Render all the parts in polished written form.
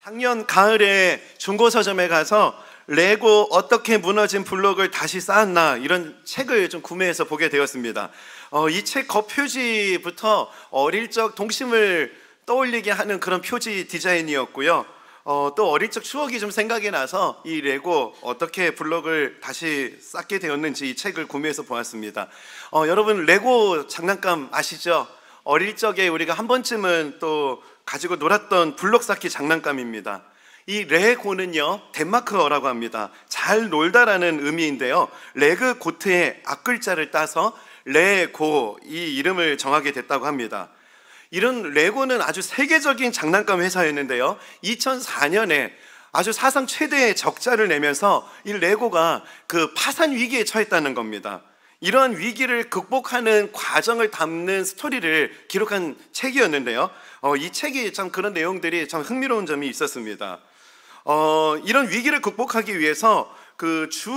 작년 가을에 중고서점에 가서 레고 어떻게 무너진 블록을 다시 쌓았나 이런 책을 좀 구매해서 보게 되었습니다. 이 책 겉표지부터 어릴 적 동심을 떠올리게 하는 그런 표지 디자인이었고요. 또 어릴 적 추억이 좀 생각이 나서 이 레고 어떻게 블록을 다시 쌓게 되었는지 이 책을 구매해서 보았습니다. 여러분 레고 장난감 아시죠? 어릴 적에 우리가 한 번쯤은 또 가지고 놀았던 블록 쌓기 장난감입니다. 이 레고는요 덴마크어라고 합니다. 잘 놀다라는 의미인데요, 레그 고트의 앞글자를 따서 레고 이 이름을 정하게 됐다고 합니다. 이런 레고는 아주 세계적인 장난감 회사였는데요, 2004년에 아주 사상 최대의 적자를 내면서 이 레고가 그 파산 위기에 처했다는 겁니다. 이러한 위기를 극복하는 과정을 담는 스토리를 기록한 책이었는데요, 이 책이 참 그런 내용들이 참 흥미로운 점이 있었습니다. 이런 위기를 극복하기 위해서 그 주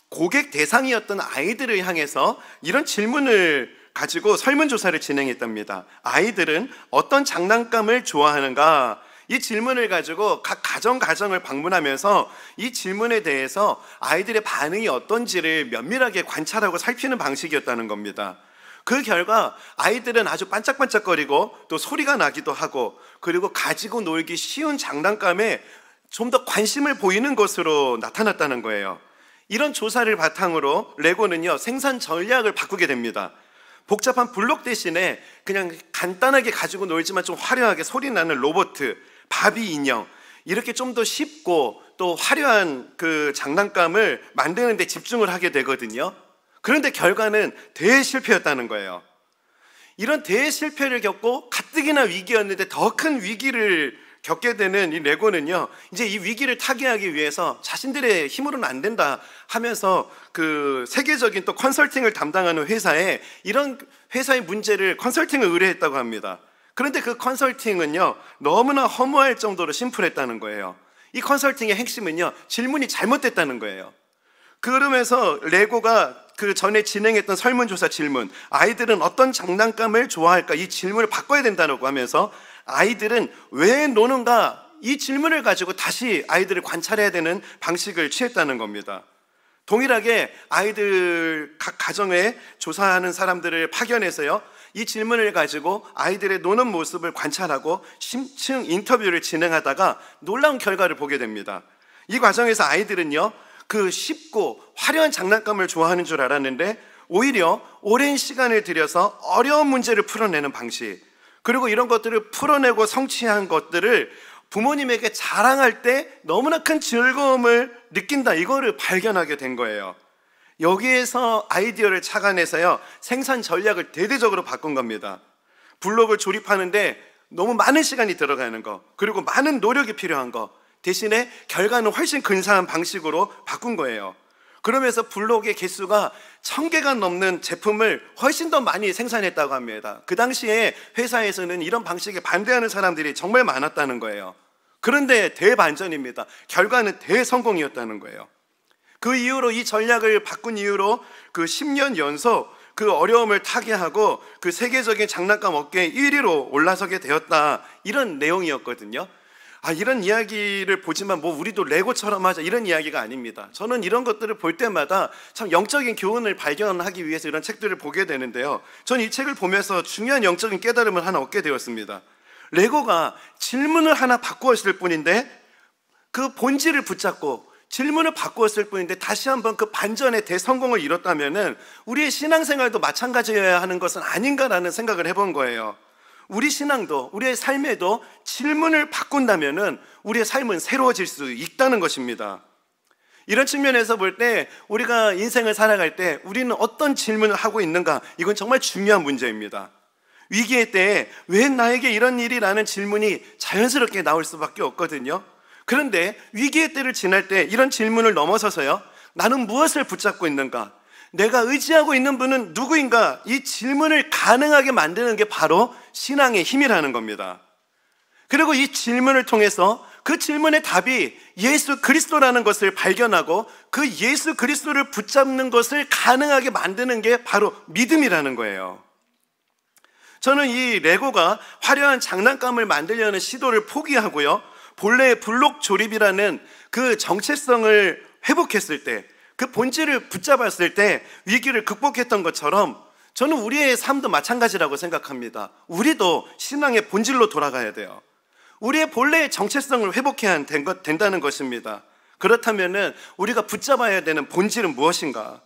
고객 대상이었던 아이들을 향해서 이런 질문을 가지고 설문조사를 진행했답니다. 아이들은 어떤 장난감을 좋아하는가? 이 질문을 가지고 각 가정을 방문하면서 이 질문에 대해서 아이들의 반응이 어떤지를 면밀하게 관찰하고 살피는 방식이었다는 겁니다. 그 결과 아이들은 아주 반짝반짝거리고 또 소리가 나기도 하고, 그리고 가지고 놀기 쉬운 장난감에 좀 더 관심을 보이는 것으로 나타났다는 거예요. 이런 조사를 바탕으로 레고는요 생산 전략을 바꾸게 됩니다. 복잡한 블록 대신에 그냥 간단하게 가지고 놀지만 좀 화려하게 소리 나는 로봇, 바비 인형, 이렇게 좀 더 쉽고 또 화려한 그 장난감을 만드는 데 집중을 하게 되거든요. 그런데 결과는 대실패였다는 거예요. 이런 대실패를 겪고 가뜩이나 위기였는데 더 큰 위기를 겪게 되는 이 레고는요, 이제 이 위기를 타개하기 위해서 자신들의 힘으로는 안 된다 하면서 그 세계적인 또 컨설팅을 담당하는 회사에 이런 회사의 문제를 컨설팅을 의뢰했다고 합니다. 그런데 그 컨설팅은요 너무나 허무할 정도로 심플했다는 거예요. 이 컨설팅의 핵심은요 질문이 잘못됐다는 거예요. 그러면서 레고가 그 전에 진행했던 설문조사 질문, 아이들은 어떤 장난감을 좋아할까, 이 질문을 바꿔야 된다고 하면서 아이들은 왜 노는가, 이 질문을 가지고 다시 아이들을 관찰해야 되는 방식을 취했다는 겁니다. 동일하게 아이들 각 가정에 조사하는 사람들을 파견해서요 이 질문을 가지고 아이들의 노는 모습을 관찰하고 심층 인터뷰를 진행하다가 놀라운 결과를 보게 됩니다. 이 과정에서 아이들은요 그 쉽고 화려한 장난감을 좋아하는 줄 알았는데 오히려 오랜 시간을 들여서 어려운 문제를 풀어내는 방식, 그리고 이런 것들을 풀어내고 성취한 것들을 부모님에게 자랑할 때 너무나 큰 즐거움을 느낀다, 이거를 발견하게 된 거예요. 여기에서 아이디어를 착안해서요 생산 전략을 대대적으로 바꾼 겁니다. 블록을 조립하는데 너무 많은 시간이 들어가는 거, 그리고 많은 노력이 필요한 거 대신에 결과는 훨씬 근사한 방식으로 바꾼 거예요. 그러면서 블록의 개수가 1000개가 넘는 제품을 훨씬 더 많이 생산했다고 합니다. 그 당시에 회사에서는 이런 방식에 반대하는 사람들이 정말 많았다는 거예요. 그런데 대반전입니다. 결과는 대성공이었다는 거예요. 그 이후로 이 전략을 바꾼 이후로 그 10년 연속 그 어려움을 타개하고 그 세계적인 장난감 업계 1위로 올라서게 되었다, 이런 내용이었거든요. 이런 이야기를 보지만 뭐 우리도 레고처럼 하자, 이런 이야기가 아닙니다. 저는 이런 것들을 볼 때마다 참 영적인 교훈을 발견하기 위해서 이런 책들을 보게 되는데요, 저는 이 책을 보면서 중요한 영적인 깨달음을 하나 얻게 되었습니다. 레고가 질문을 하나 바꾸었을 뿐인데, 그 본질을 붙잡고 질문을 바꾸었을 뿐인데 다시 한번 그 반전의 대성공을 이뤘다면은 우리의 신앙생활도 마찬가지여야 하는 것은 아닌가라는 생각을 해본 거예요. 우리 신앙도, 우리의 삶에도 질문을 바꾼다면은 우리의 삶은 새로워질 수 있다는 것입니다. 이런 측면에서 볼 때 우리가 인생을 살아갈 때 우리는 어떤 질문을 하고 있는가, 이건 정말 중요한 문제입니다. 위기의 때에 왜 나에게 이런 일이라는 질문이 자연스럽게 나올 수밖에 없거든요. 그런데 위기의 때를 지날 때 이런 질문을 넘어서서요, 나는 무엇을 붙잡고 있는가, 내가 의지하고 있는 분은 누구인가, 이 질문을 가능하게 만드는 게 바로 신앙의 힘이라는 겁니다. 그리고 이 질문을 통해서 그 질문의 답이 예수 그리스도라는 것을 발견하고 그 예수 그리스도를 붙잡는 것을 가능하게 만드는 게 바로 믿음이라는 거예요. 저는 이 레고가 화려한 장난감을 만들려는 시도를 포기하고요, 본래의 블록 조립이라는 그 정체성을 회복했을 때, 그 본질을 붙잡았을 때 위기를 극복했던 것처럼 저는 우리의 삶도 마찬가지라고 생각합니다. 우리도 신앙의 본질로 돌아가야 돼요. 우리의 본래의 정체성을 회복해야 된다는 것입니다. 그렇다면 우리가 붙잡아야 되는 본질은 무엇인가?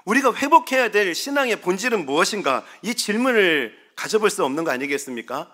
우리가 회복해야 될 신앙의 본질은 무엇인가? 이 질문을 가져볼 수 없는 거 아니겠습니까?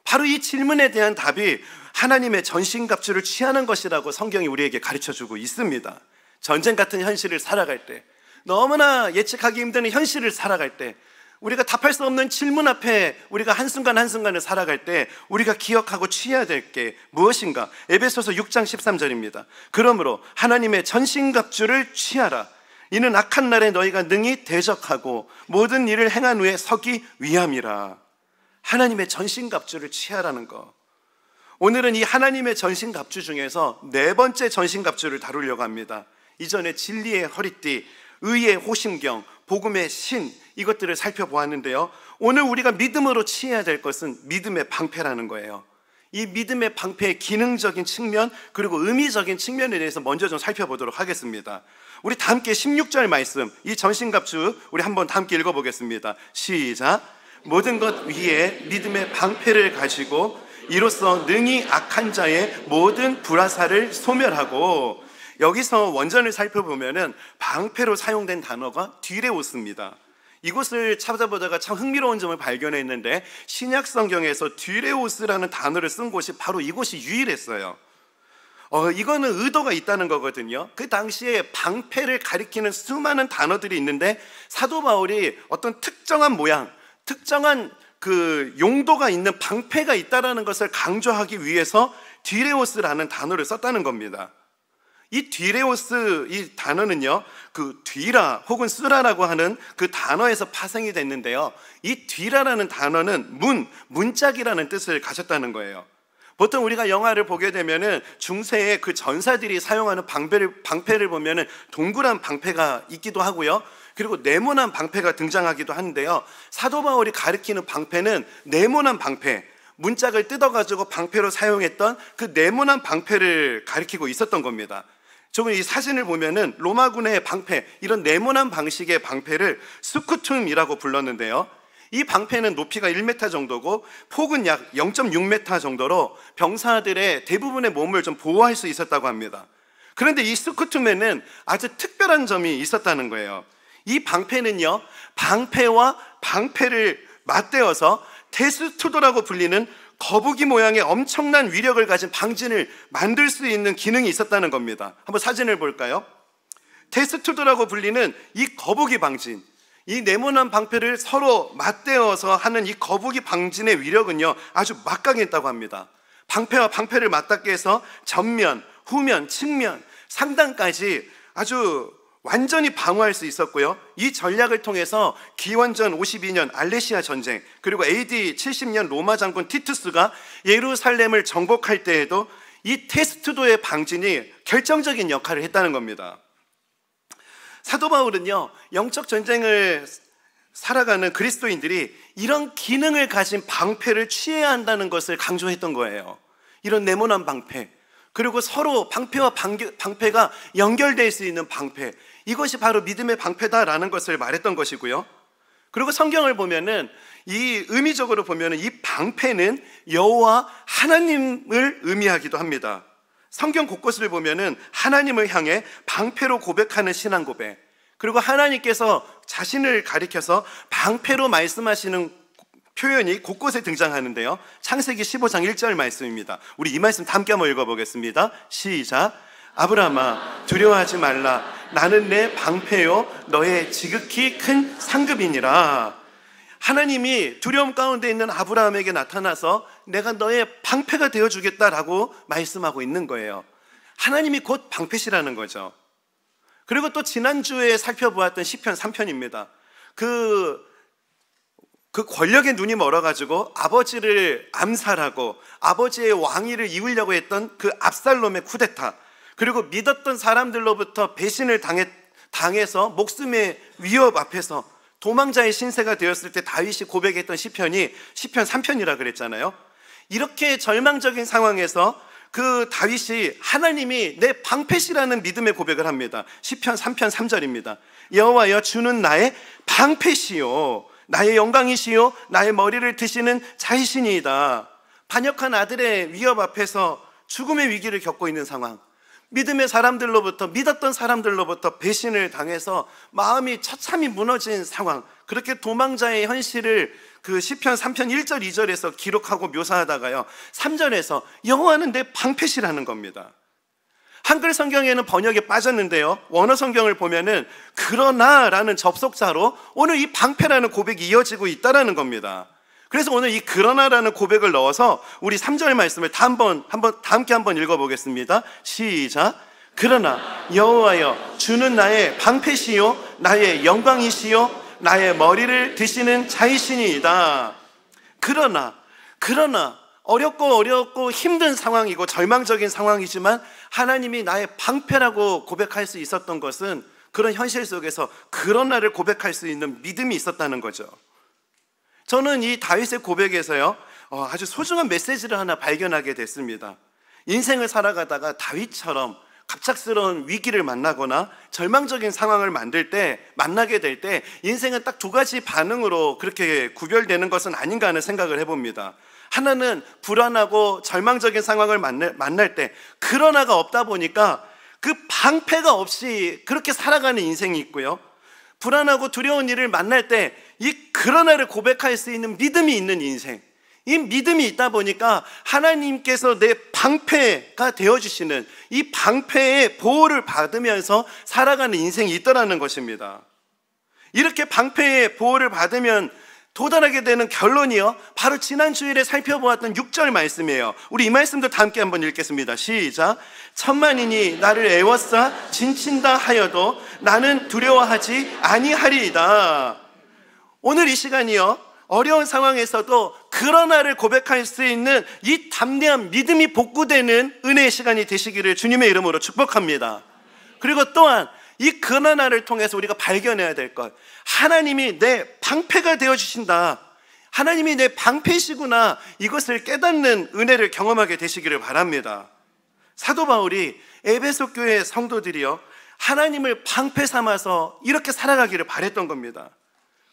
바로 이 질문에 대한 답이 하나님의 전신갑주를 취하는 것이라고 성경이 우리에게 가르쳐주고 있습니다. 전쟁 같은 현실을 살아갈 때, 너무나 예측하기 힘든 현실을 살아갈 때, 우리가 답할 수 없는 질문 앞에 우리가 한순간 한순간을 살아갈 때 우리가 기억하고 취해야 될 게 무엇인가? 에베소서 6장 13절입니다. 그러므로 하나님의 전신갑주를 취하라. 이는 악한 날에 너희가 능히 대적하고 모든 일을 행한 후에 서기 위함이라. 하나님의 전신갑주를 취하라는 거. 오늘은 이 하나님의 전신갑주 중에서 네 번째 전신갑주를 다루려고 합니다. 이전에 진리의 허리띠, 의의 호심경, 복음의 신, 이것들을 살펴보았는데요, 오늘 우리가 믿음으로 취해야 될 것은 믿음의 방패라는 거예요. 이 믿음의 방패의 기능적인 측면, 그리고 의미적인 측면에 대해서 먼저 좀 살펴보도록 하겠습니다. 우리 다 함께 16절 말씀, 이 전신갑주 우리 한번 다 함께 읽어보겠습니다. 시작. 모든 것 위에 믿음의 방패를 가지고 이로써 능히 악한 자의 모든 불화살을 소멸하고. 여기서 원전을 살펴보면은 방패로 사용된 단어가 뒤레오스입니다. 이곳을 찾아보다가 참 흥미로운 점을 발견했는데, 신약 성경에서 뒤레오스라는 단어를 쓴 곳이 바로 이곳이 유일했어요. 이거는 의도가 있다는 거거든요. 그 당시에 방패를 가리키는 수많은 단어들이 있는데 사도 바울이 어떤 특정한 모양, 특정한 그 용도가 있는 방패가 있다는 것을 강조하기 위해서 뒤레오스라는 단어를 썼다는 겁니다. 이 뒤레오스, 이 단어는요, 그 뒤라 혹은 쓰라라고 하는 그 단어에서 파생이 됐는데요, 이 뒤라라는 단어는 문짝이라는 뜻을 가졌다는 거예요. 보통 우리가 영화를 보게 되면은 중세의 그 전사들이 사용하는 방패를 보면은 동그란 방패가 있기도 하고요, 그리고 네모난 방패가 등장하기도 하는데요, 사도 바울이 가리키는 방패는 네모난 방패, 문짝을 뜯어가지고 방패로 사용했던 그 네모난 방패를 가리키고 있었던 겁니다. 조금 이 사진을 보면은 로마군의 방패, 이런 네모난 방식의 방패를 스쿠툼이라고 불렀는데요, 이 방패는 높이가 1m 정도고 폭은 약 0.6m 정도로 병사들의 대부분의 몸을 좀 보호할 수 있었다고 합니다. 그런데 이 스쿠툼에는 아주 특별한 점이 있었다는 거예요. 이 방패는요, 방패와 방패를 맞대어서 테스투도라고 불리는 거북이 모양의 엄청난 위력을 가진 방진을 만들 수 있는 기능이 있었다는 겁니다. 한번 사진을 볼까요? 테스투도라고 불리는 이 거북이 방진, 이 네모난 방패를 서로 맞대어서 하는 이 거북이 방진의 위력은요, 아주 막강했다고 합니다. 방패와 방패를 맞닿게 해서 전면, 후면, 측면, 상단까지 아주 완전히 방어할 수 있었고요, 이 전략을 통해서 기원전 52년 알레시아 전쟁, 그리고 AD 70년 로마 장군 티투스가 예루살렘을 정복할 때에도 이 테스투도의 방진이 결정적인 역할을 했다는 겁니다. 사도 바울은요, 영적 전쟁을 살아가는 그리스도인들이 이런 기능을 가진 방패를 취해야 한다는 것을 강조했던 거예요. 이런 네모난 방패, 그리고 서로 방패와 방패가 연결될 수 있는 방패, 이것이 바로 믿음의 방패다라는 것을 말했던 것이고요. 그리고 성경을 보면은, 이 의미적으로 보면은 이 방패는 여호와 하나님을 의미하기도 합니다. 성경 곳곳을 보면은 하나님을 향해 방패로 고백하는 신앙 고백, 그리고 하나님께서 자신을 가리켜서 방패로 말씀하시는 표현이 곳곳에 등장하는데요, 창세기 15장 1절 말씀입니다. 우리 이 말씀 함께 한번 읽어보겠습니다. 시작. 아브라함아 두려워하지 말라. 나는 내 방패요 너의 지극히 큰 상급이니라. 하나님이 두려움 가운데 있는 아브라함에게 나타나서 내가 너의 방패가 되어주겠다라고 말씀하고 있는 거예요. 하나님이 곧 방패시라는 거죠. 그리고 또 지난주에 살펴보았던 시편 3편입니다. 그 권력의 눈이 멀어가지고 아버지를 암살하고 아버지의 왕위를 이으려고 했던 그 압살롬의 쿠데타, 그리고 믿었던 사람들로부터 배신을 당해서 목숨의 위협 앞에서 도망자의 신세가 되었을 때 다윗이 고백했던 시편이 시편 3편이라 그랬잖아요. 이렇게 절망적인 상황에서 그 다윗이 하나님이 내 방패시라는 믿음의 고백을 합니다. 시편 3편 3절입니다. 여호와여, 주는 나의 방패시요 나의 영광이시요 나의 머리를 드시는 자이시니이다. 반역한 아들의 위협 앞에서 죽음의 위기를 겪고 있는 상황, 믿음의 사람들로부터, 믿었던 사람들로부터 배신을 당해서 마음이 처참히 무너진 상황, 그렇게 도망자의 현실을 그 시편 3편 1절 2절에서 기록하고 묘사하다가요 3절에서 여호와는 내 방패시라는 겁니다. 한글 성경에는 번역에 빠졌는데요, 원어 성경을 보면은 그러나라는 접속사로 오늘 이 방패라는 고백이 이어지고 있다라는 겁니다. 그래서 오늘 이 그러나라는 고백을 넣어서 우리 3절 말씀을 다 함께 한번 읽어보겠습니다. 시작. 그러나 여호와여, 주는 나의 방패시요 나의 영광이시요 나의 머리를 드시는 자이시니이다. 그러나 어렵고 힘든 상황이고 절망적인 상황이지만 하나님이 나의 방패라고 고백할 수 있었던 것은 그런 현실 속에서 그러나를 고백할 수 있는 믿음이 있었다는 거죠. 저는 이 다윗의 고백에서요 아주 소중한 메시지를 하나 발견하게 됐습니다. 인생을 살아가다가 다윗처럼 갑작스러운 위기를 만나거나 절망적인 상황을 만나게 될 때 인생은 딱 두 가지 반응으로 그렇게 구별되는 것은 아닌가 하는 생각을 해봅니다. 하나는 불안하고 절망적인 상황을 만날 때 그러나가 없다 보니까 그 방패가 없이 그렇게 살아가는 인생이 있고요, 불안하고 두려운 일을 만날 때 이 그러나를 고백할 수 있는 믿음이 있는 인생, 이 믿음이 있다 보니까 하나님께서 내 방패가 되어주시는 이 방패의 보호를 받으면서 살아가는 인생이 있더라는 것입니다. 이렇게 방패의 보호를 받으면 도달하게 되는 결론이요, 바로 지난 주일에 살펴보았던 6절 말씀이에요. 우리 이 말씀도 다 함께 한번 읽겠습니다. 시작. 천만인이 나를 애워싸 진친다 하여도 나는 두려워하지 아니하리이다. 오늘 이 시간이요, 어려운 상황에서도 그러나를 고백할 수 있는 이 담대한 믿음이 복구되는 은혜의 시간이 되시기를 주님의 이름으로 축복합니다. 그리고 또한 이 그러나를 통해서 우리가 발견해야 될 것, 하나님이 내 방패가 되어주신다, 하나님이 내 방패시구나, 이것을 깨닫는 은혜를 경험하게 되시기를 바랍니다. 사도 바울이 에베소 교회 성도들이요 하나님을 방패 삼아서 이렇게 살아가기를 바랬던 겁니다.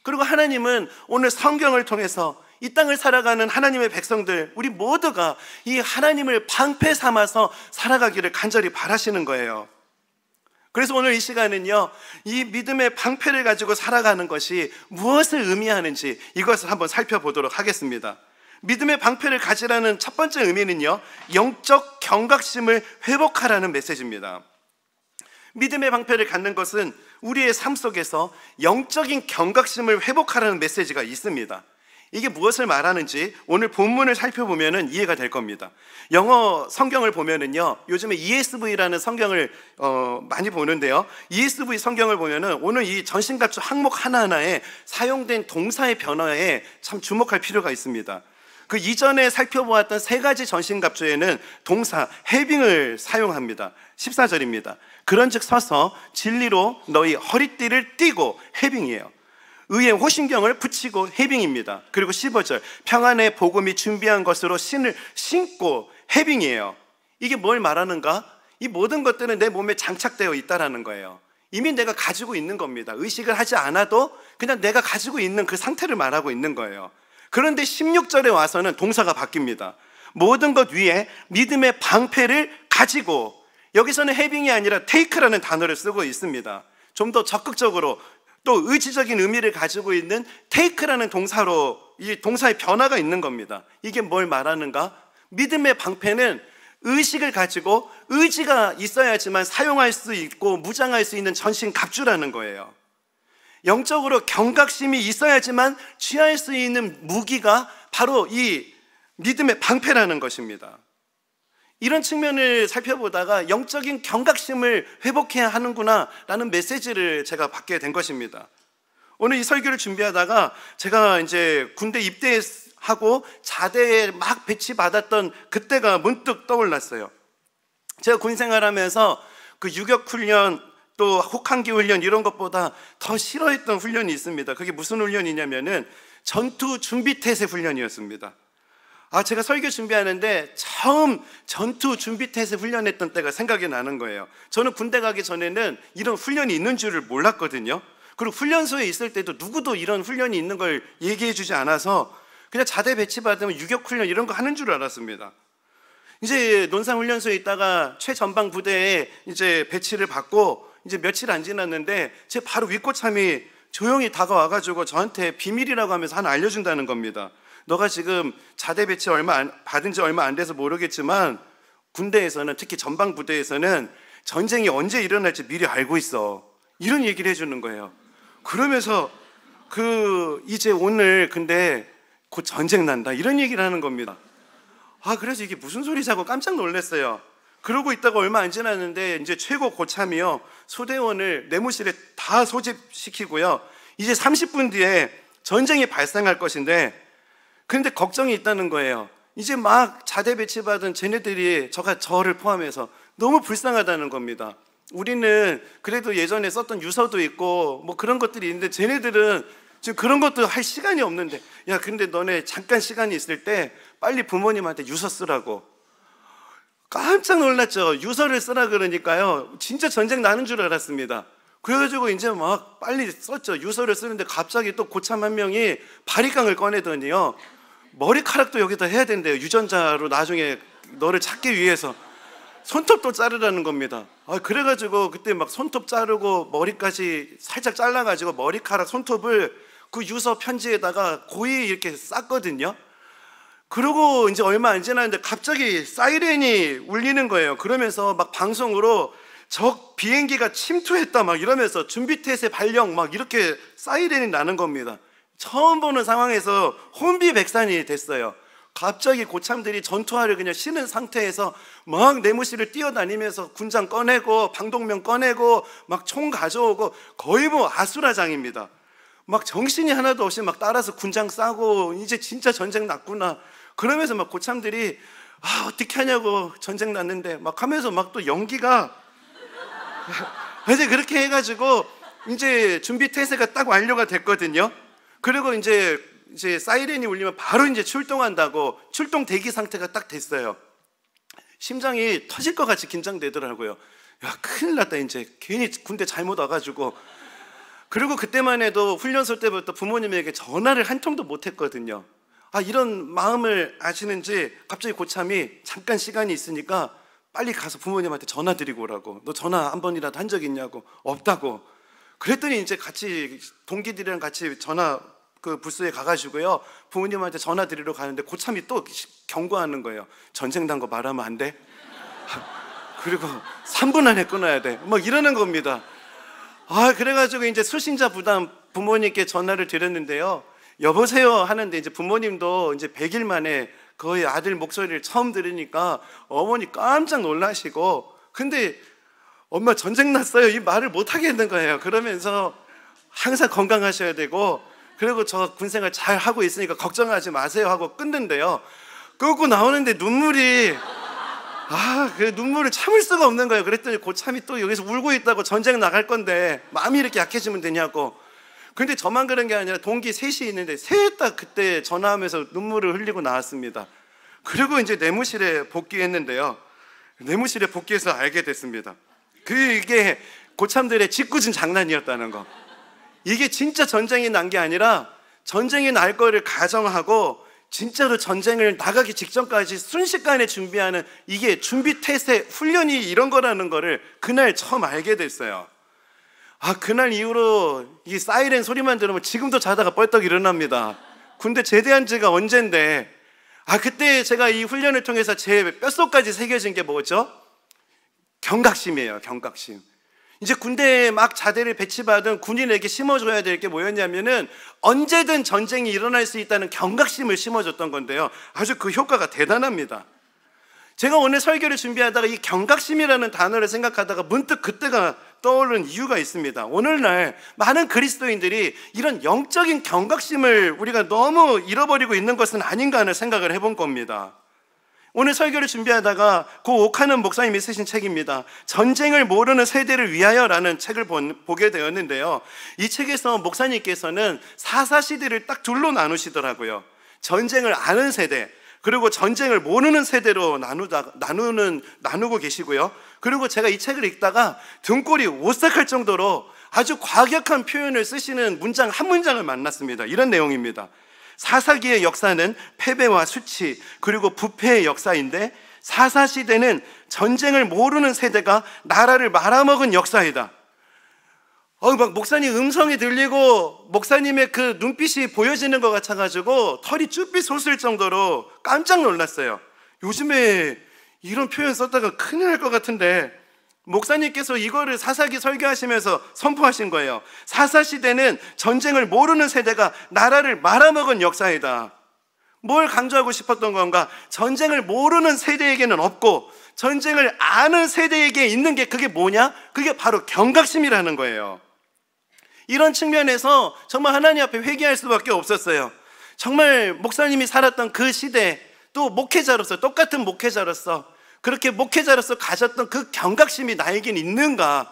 그리고 하나님은 오늘 성경을 통해서 이 땅을 살아가는 하나님의 백성들, 우리 모두가 이 하나님을 방패 삼아서 살아가기를 간절히 바라시는 거예요. 그래서 오늘 이 시간은요, 이 믿음의 방패를 가지고 살아가는 것이 무엇을 의미하는지 이것을 한번 살펴보도록 하겠습니다. 믿음의 방패를 가지라는 첫 번째 의미는요, 영적 경각심을 회복하라는 메시지입니다. 믿음의 방패를 갖는 것은 우리의 삶 속에서 영적인 경각심을 회복하라는 메시지가 있습니다. 이게 무엇을 말하는지 오늘 본문을 살펴보면 이해가 될 겁니다. 영어 성경을 보면은요, 요즘에 ESV라는 성경을 많이 보는데요, ESV 성경을 보면은 오늘 이 전신갑주 항목 하나하나에 사용된 동사의 변화에 참 주목할 필요가 있습니다. 그 이전에 살펴보았던 세 가지 전신갑주에는 동사 해빙을 사용합니다. 14절입니다. 그런즉 서서 진리로 너희 허리띠를 띠고, 해빙이에요. 의의 호신경을 붙이고, 해빙입니다. 그리고 15절 평안의 복음이 준비한 것으로 신을 신고, 해빙이에요. 이게 뭘 말하는가? 이 모든 것들은 내 몸에 장착되어 있다라는 거예요. 이미 내가 가지고 있는 겁니다. 의식을 하지 않아도 그냥 내가 가지고 있는 그 상태를 말하고 있는 거예요. 그런데 16절에 와서는 동사가 바뀝니다. 모든 것 위에 믿음의 방패를 가지고, 여기서는 해빙이 아니라 테이크라는 단어를 쓰고 있습니다. 좀 더 적극적으로 또 의지적인 의미를 가지고 있는 테이크라는 동사로 이 동사의 변화가 있는 겁니다. 이게 뭘 말하는가? 믿음의 방패는 의식을 가지고 의지가 있어야지만 사용할 수 있고 무장할 수 있는 전신 갑주라는 거예요. 영적으로 경각심이 있어야지만 취할 수 있는 무기가 바로 이 믿음의 방패라는 것입니다. 이런 측면을 살펴보다가 영적인 경각심을 회복해야 하는구나 라는 메시지를 제가 받게 된 것입니다. 오늘 이 설교를 준비하다가 제가 이제 군대 입대하고 자대에 막 배치받았던 그때가 문득 떠올랐어요. 제가 군 생활하면서 그 유격훈련 또 혹한기 훈련 이런 것보다 더 싫어했던 훈련이 있습니다. 그게 무슨 훈련이냐면은 전투 준비 태세 훈련이었습니다. 제가 설교 준비하는데 처음 전투 준비 태세 훈련했던 때가 생각이 나는 거예요. 저는 군대 가기 전에는 이런 훈련이 있는 줄을 몰랐거든요. 그리고 훈련소에 있을 때도 누구도 이런 훈련이 있는 걸 얘기해 주지 않아서 그냥 자대 배치받으면 유격 훈련 이런 거 하는 줄 알았습니다. 이제 논산훈련소에 있다가 최전방 부대에 이제 배치를 받고 이제 며칠 안 지났는데 제 바로 윗고참이 조용히 다가와가지고 저한테 비밀이라고 하면서 하나 알려준다는 겁니다. 너가 지금 자대 배치 받은 지 얼마 안 돼서 모르겠지만 군대에서는, 특히 전방 부대에서는 전쟁이 언제 일어날지 미리 알고 있어. 이런 얘기를 해주는 거예요. 그러면서 이제 오늘 근데 곧 전쟁 난다 이런 얘기를 하는 겁니다. 그래서 이게 무슨 소리지 하고 깜짝 놀랐어요. 그러고 있다가 얼마 안 지났는데 이제 최고 고참이요, 소대원을 내무실에 다 소집시키고요, 이제 30분 뒤에 전쟁이 발생할 것인데, 근데 걱정이 있다는 거예요. 이제 막 자대 배치받은 쟤네들이 저를 포함해서 너무 불쌍하다는 겁니다. 우리는 그래도 예전에 썼던 유서도 있고 뭐 그런 것들이 있는데 쟤네들은 지금 그런 것도 할 시간이 없는데, 야 근데 너네 잠깐 시간이 있을 때 빨리 부모님한테 유서 쓰라고. 깜짝 놀랐죠. 유서를 쓰라 그러니까요, 진짜 전쟁 나는 줄 알았습니다. 그래가지고 이제 막 빨리 썼죠. 유서를 쓰는데 갑자기 또 고참 한 명이 바리깡을 꺼내더니요, 머리카락도 여기다 해야 된대요. 유전자로 나중에 너를 찾기 위해서 손톱도 자르라는 겁니다. 그래가지고 그때 막 손톱 자르고 머리까지 살짝 잘라가지고 머리카락 손톱을 그 유서 편지에다가 고이 이렇게 쌌거든요. 그러고 이제 얼마 안 지났는데 갑자기 사이렌이 울리는 거예요. 그러면서 막 방송으로 적 비행기가 침투했다 막 이러면서 준비태세 발령 막 이렇게 사이렌이 나는 겁니다. 처음 보는 상황에서 혼비백산이 됐어요. 갑자기 고참들이 전투화를 그냥 신은 상태에서 막 내무실을 뛰어다니면서 군장 꺼내고 방독면 꺼내고 막 총 가져오고 거의 뭐 아수라장입니다. 막 정신이 하나도 없이 막 따라서 군장 싸고 이제 진짜 전쟁 났구나 그러면서 막 고참들이 어떻게 하냐고, 전쟁 났는데 막 하면서 막 또 연기가 이제 그렇게 해가지고 이제 준비 태세가 딱 완료가 됐거든요. 그리고 이제 사이렌이 울리면 바로 이제 출동한다고 출동 대기 상태가 딱 됐어요. 심장이 터질 것 같이 긴장되더라고요. 야 큰일 났다, 이제 괜히 군대 잘못 와가지고. 그리고 그때만 해도 훈련소 때부터 부모님에게 전화를 한 통도 못 했거든요. 이런 마음을 아시는지 갑자기 고참이 잠깐 시간이 있으니까 빨리 가서 부모님한테 전화 드리고 오라고. 너 전화 한 번이라도 한 적 있냐고. 없다고. 그랬더니 이제 같이 동기들이랑 같이 전화 부스에 가가지고요, 부모님한테 전화 드리러 가는데 고참이 또 경고하는 거예요. 전쟁 난 거 말하면 안 돼. 그리고 3분 안에 끊어야 돼. 막 이러는 겁니다. 그래가지고 이제 수신자 부담 부모님께 전화를 드렸는데요. 여보세요 하는데 이제 부모님도 이제 100일 만에 거의 아들 목소리를 처음 들으니까 어머니 깜짝 놀라시고, 근데 엄마 전쟁 났어요 이 말을 못 하겠는 거예요. 그러면서 항상 건강하셔야 되고, 그리고 저 군생활 잘 하고 있으니까 걱정하지 마세요 하고 끊는데요, 끊고 나오는데 눈물이 그 눈물을 참을 수가 없는 거예요. 그랬더니 고참이 또 여기서 울고 있다고, 전쟁 나갈 건데 마음이 이렇게 약해지면 되냐고. 근데 저만 그런 게 아니라 동기 셋이 있는데 셋 다 그때 전화하면서 눈물을 흘리고 나왔습니다. 그리고 이제 내무실에 복귀했는데요, 내무실에 복귀해서 알게 됐습니다. 이게 고참들의 짓궂은 장난이었다는 거. 이게 진짜 전쟁이 난 게 아니라 전쟁이 날 거를 가정하고 진짜로 전쟁을 나가기 직전까지 순식간에 준비하는, 이게 준비태세 훈련이 이런 거라는 거를 그날 처음 알게 됐어요. 그날 이후로 이 사이렌 소리만 들으면 지금도 자다가 뻘떡 일어납니다. 군대 제대한 지가 언젠데. 그때 제가 이 훈련을 통해서 제 뼛속까지 새겨진 게 뭐죠? 경각심이에요. 경각심. 이제 군대에 막 자대를 배치받은 군인에게 심어줘야 될 게 뭐였냐면은 언제든 전쟁이 일어날 수 있다는 경각심을 심어줬던 건데요, 아주 그 효과가 대단합니다. 제가 오늘 설교를 준비하다가 이 경각심이라는 단어를 생각하다가 문득 그때가 떠오른 이유가 있습니다. 오늘날 많은 그리스도인들이 이런 영적인 경각심을 우리가 너무 잃어버리고 있는 것은 아닌가 하는 생각을 해본 겁니다. 오늘 설교를 준비하다가 고 옥하는 목사님이 쓰신 책입니다. 전쟁을 모르는 세대를 위하여라는 책을 보게 되었는데요, 이 책에서 목사님께서는 사사시대를 딱 둘로 나누시더라고요. 전쟁을 아는 세대, 그리고 전쟁을 모르는 세대로 나누고 계시고요. 그리고 제가 이 책을 읽다가 등골이 오싹할 정도로 아주 과격한 표현을 쓰시는 문장 한 문장을 만났습니다. 이런 내용입니다. 사사기의 역사는 패배와 수치 그리고 부패의 역사인데 사사시대는 전쟁을 모르는 세대가 나라를 말아먹은 역사이다. 막 목사님 음성이 들리고 목사님의 그 눈빛이 보여지는 것 같아가지고 털이 쭈삣 솟을 정도로 깜짝 놀랐어요. 요즘에 이런 표현 썼다가 큰일 날 것 같은데 목사님께서 이거를 사사기 설교하시면서 선포하신 거예요. 사사시대는 전쟁을 모르는 세대가 나라를 말아먹은 역사이다. 뭘 강조하고 싶었던 건가? 전쟁을 모르는 세대에게는 없고 전쟁을 아는 세대에게 있는 게 그게 뭐냐? 그게 바로 경각심이라는 거예요. 이런 측면에서 정말 하나님 앞에 회개할 수밖에 없었어요. 정말 목사님이 살았던 그 시대, 또 목회자로서, 똑같은 목회자로서 그렇게 목회자로서 가졌던 그 경각심이 나에겐 있는가?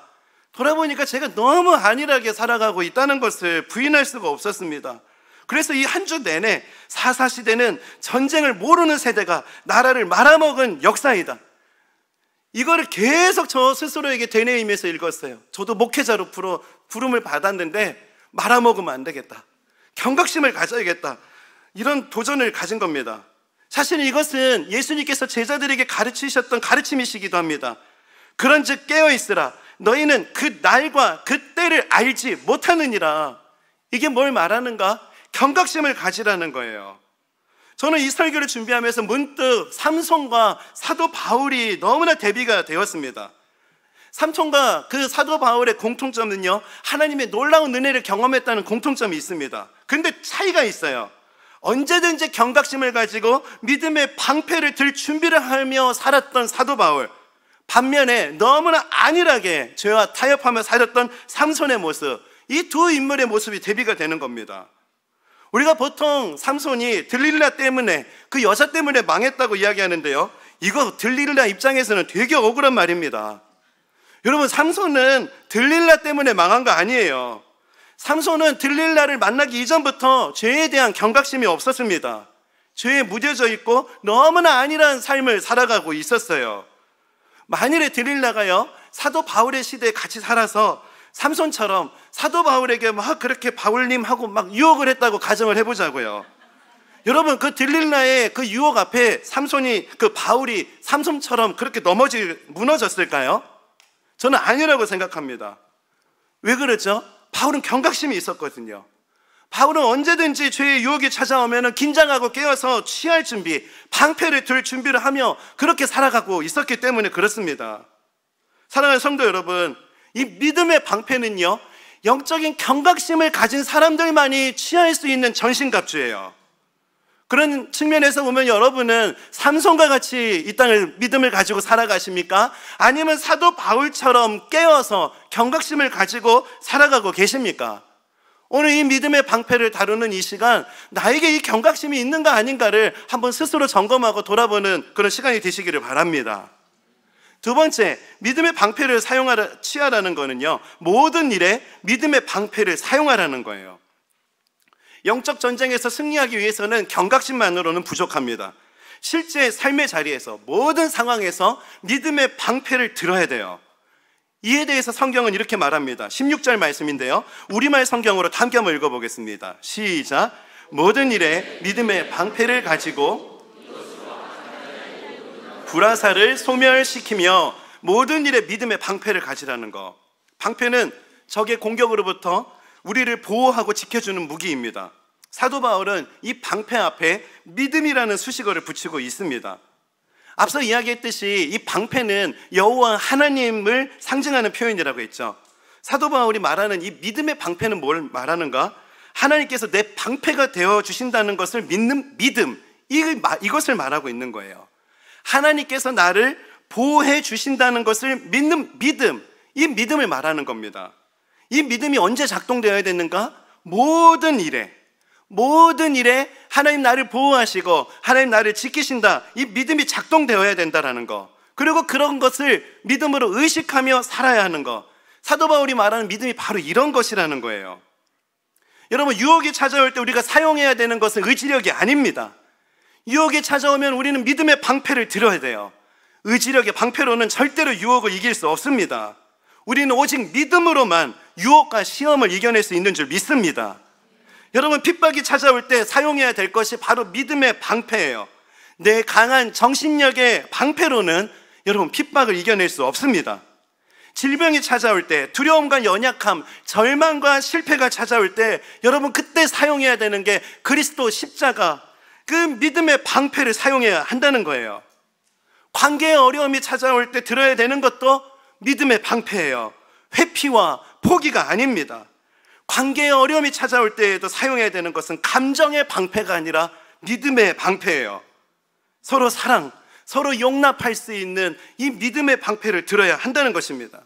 돌아보니까 제가 너무 안일하게 살아가고 있다는 것을 부인할 수가 없었습니다. 그래서 이 한 주 내내 사사시대는 전쟁을 모르는 세대가 나라를 말아먹은 역사이다. 이거를 계속 저 스스로에게 되뇌이면서 읽었어요. 저도 목회자로 부름을 받았는데 말아먹으면 안 되겠다. 경각심을 가져야겠다. 이런 도전을 가진 겁니다. 사실 이것은 예수님께서 제자들에게 가르치셨던 가르침이시기도 합니다. 그런즉 깨어있으라. 너희는 그 날과 그 때를 알지 못하느니라. 이게 뭘 말하는가? 경각심을 가지라는 거예요. 저는 이 설교를 준비하면서 문득 삼손과 사도 바울이 너무나 대비가 되었습니다. 삼손과 그 사도 바울의 공통점은요, 하나님의 놀라운 은혜를 경험했다는 공통점이 있습니다. 근데 차이가 있어요. 언제든지 경각심을 가지고 믿음의 방패를 들 준비를 하며 살았던 사도 바울, 반면에 너무나 안일하게 죄와 타협하며 살았던 삼손의 모습, 이 두 인물의 모습이 대비가 되는 겁니다. 우리가 보통 삼손이 들릴라 때문에, 그 여자 때문에 망했다고 이야기하는데요, 이거 들릴라 입장에서는 되게 억울한 말입니다. 여러분, 삼손은 들릴라 때문에 망한 거 아니에요. 삼손은 들릴라를 만나기 이전부터 죄에 대한 경각심이 없었습니다. 죄에 무뎌져 있고 너무나 안일한 삶을 살아가고 있었어요. 만일에 들릴라가요, 사도 바울의 시대에 같이 살아서 삼손처럼 사도 바울에게 막 그렇게 바울님하고 막 유혹을 했다고 가정을 해보자고요. 여러분, 그 들릴라의 그 유혹 앞에 바울이 삼손처럼 그렇게 무너졌을까요? 저는 아니라고 생각합니다. 왜 그렇죠? 바울은 경각심이 있었거든요. 바울은 언제든지 죄의 유혹이 찾아오면 긴장하고 깨어서 취할 준비, 방패를 들 준비를 하며 그렇게 살아가고 있었기 때문에 그렇습니다. 사랑하는 성도 여러분, 이 믿음의 방패는요, 영적인 경각심을 가진 사람들만이 취할 수 있는 전신갑주예요. 그런 측면에서 보면 여러분은 삼손과 같이 이 땅을 믿음을 가지고 살아가십니까? 아니면 사도 바울처럼 깨어서 경각심을 가지고 살아가고 계십니까? 오늘 이 믿음의 방패를 다루는 이 시간, 나에게 이 경각심이 있는가 아닌가를 한번 스스로 점검하고 돌아보는 그런 시간이 되시기를 바랍니다. 두 번째, 믿음의 방패를 취하라는 거는요, 모든 일에 믿음의 방패를 사용하라는 거예요. 영적 전쟁에서 승리하기 위해서는 경각심만으로는 부족합니다. 실제 삶의 자리에서, 모든 상황에서 믿음의 방패를 들어야 돼요. 이에 대해서 성경은 이렇게 말합니다. 16절 말씀인데요, 우리말 성경으로 함께 한번 읽어보겠습니다. 시작. 모든 일에 믿음의 방패를 가지고 불화살을 소멸시키며, 모든 일에 믿음의 방패를 가지라는 거. 방패는 적의 공격으로부터 우리를 보호하고 지켜주는 무기입니다. 사도 바울은 이 방패 앞에 믿음이라는 수식어를 붙이고 있습니다. 앞서 이야기했듯이 이 방패는 여호와 하나님을 상징하는 표현이라고 했죠. 사도 바울이 말하는 이 믿음의 방패는 뭘 말하는가? 하나님께서 내 방패가 되어주신다는 것을 믿는 믿음, 이것을 말하고 있는 거예요. 하나님께서 나를 보호해 주신다는 것을 믿는 믿음, 이 믿음을 말하는 겁니다. 이 믿음이 언제 작동되어야 되는가? 모든 일에 하나님 나를 보호하시고 하나님 나를 지키신다, 이 믿음이 작동되어야 된다는 거, 그리고 그런 것을 믿음으로 의식하며 살아야 하는 거. 사도 바울이 말하는 믿음이 바로 이런 것이라는 거예요. 여러분, 유혹이 찾아올 때 우리가 사용해야 되는 것은 의지력이 아닙니다. 유혹이 찾아오면 우리는 믿음의 방패를 들어야 돼요. 의지력의 방패로는 절대로 유혹을 이길 수 없습니다. 우리는 오직 믿음으로만 유혹과 시험을 이겨낼 수 있는 줄 믿습니다. 여러분, 핍박이 찾아올 때 사용해야 될 것이 바로 믿음의 방패예요. 내 강한 정신력의 방패로는 여러분 핍박을 이겨낼 수 없습니다. 질병이 찾아올 때, 두려움과 연약함, 절망과 실패가 찾아올 때 여러분 그때 사용해야 되는 게 그리스도 십자가, 그 믿음의 방패를 사용해야 한다는 거예요. 관계의 어려움이 찾아올 때 들어야 되는 것도 믿음의 방패예요. 회피와 포기가 아닙니다. 관계의 어려움이 찾아올 때에도 사용해야 되는 것은 감정의 방패가 아니라 믿음의 방패예요. 서로 사랑, 서로 용납할 수 있는 이 믿음의 방패를 들어야 한다는 것입니다.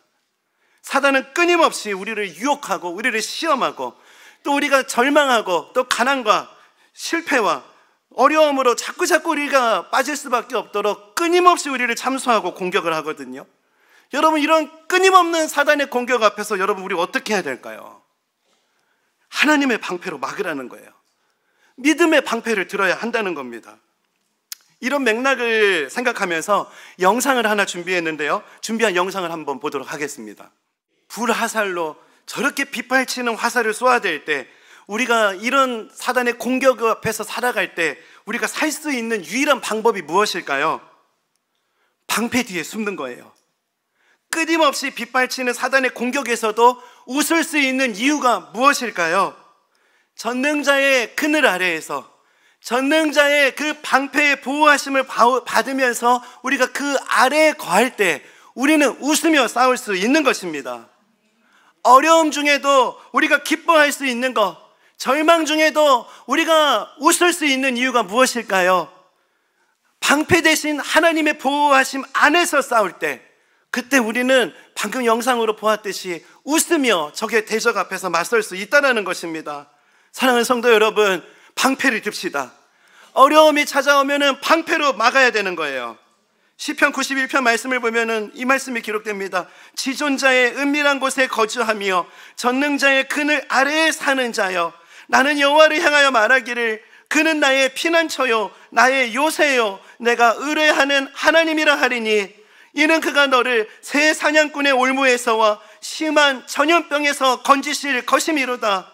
사단은 끊임없이 우리를 유혹하고 우리를 시험하고 또 우리가 절망하고 또 가난과 실패와 어려움으로 자꾸 우리가 빠질 수밖에 없도록 끊임없이 우리를 참소하고 공격을 하거든요. 여러분, 이런 끊임없는 사단의 공격 앞에서 여러분 우리 어떻게 해야 될까요? 하나님의 방패로 막으라는 거예요. 믿음의 방패를 들어야 한다는 겁니다. 이런 맥락을 생각하면서 영상을 하나 준비했는데요. 준비한 영상을 한번 보도록 하겠습니다. 불화살로 저렇게 빗발치는 화살을 쏘아야 될 때, 우리가 이런 사단의 공격 앞에서 살아갈 때 우리가 살 수 있는 유일한 방법이 무엇일까요? 방패 뒤에 숨는 거예요. 끊임없이 빗발치는 사단의 공격에서도 웃을 수 있는 이유가 무엇일까요? 전능자의 그늘 아래에서, 전능자의 그 방패의 보호하심을 받으면서 우리가 그 아래에 거할 때 우리는 웃으며 싸울 수 있는 것입니다. 어려움 중에도 우리가 기뻐할 수 있는 것, 절망 중에도 우리가 웃을 수 있는 이유가 무엇일까요? 방패 대신 하나님의 보호하심 안에서 싸울 때, 그때 우리는 방금 영상으로 보았듯이 웃으며 적의 대적 앞에서 맞설 수 있다는 것입니다. 사랑하는 성도 여러분, 방패를 듭시다. 어려움이 찾아오면 방패로 막아야 되는 거예요. 시편 91편 말씀을 보면 이 말씀이 기록됩니다. 지존자의 은밀한 곳에 거주하며 전능자의 그늘 아래에 사는 자여, 나는 여호와를 향하여 말하기를 그는 나의 피난처요 나의 요새요 내가 의뢰하는 하나님이라 하리니, 이는 그가 너를 새 사냥꾼의 올무에서와 심한 전염병에서 건지실 것이미로다.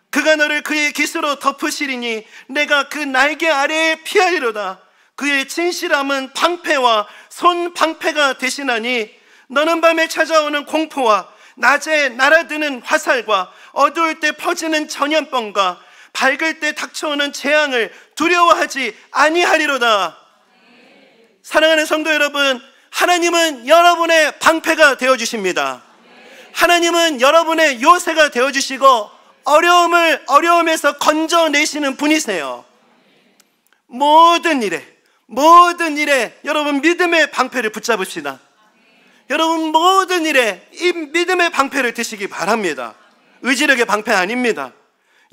그가 너를 그의 깃으로 덮으시리니 내가 그 날개 아래에 피하리로다. 그의 진실함은 방패와 손 방패가 되시나니, 너는 밤에 찾아오는 공포와 낮에 날아드는 화살과 어두울 때 퍼지는 전염병과 밝을 때 닥쳐오는 재앙을 두려워하지 아니하리로다. 사랑하는 성도 여러분, 하나님은 여러분의 방패가 되어주십니다. 하나님은 여러분의 요새가 되어주시고 어려움에서 건져내시는 분이세요. 모든 일에 여러분 믿음의 방패를 붙잡읍시다. 여러분 모든 일에 이 믿음의 방패를 드시기 바랍니다. 의지력의 방패 아닙니다.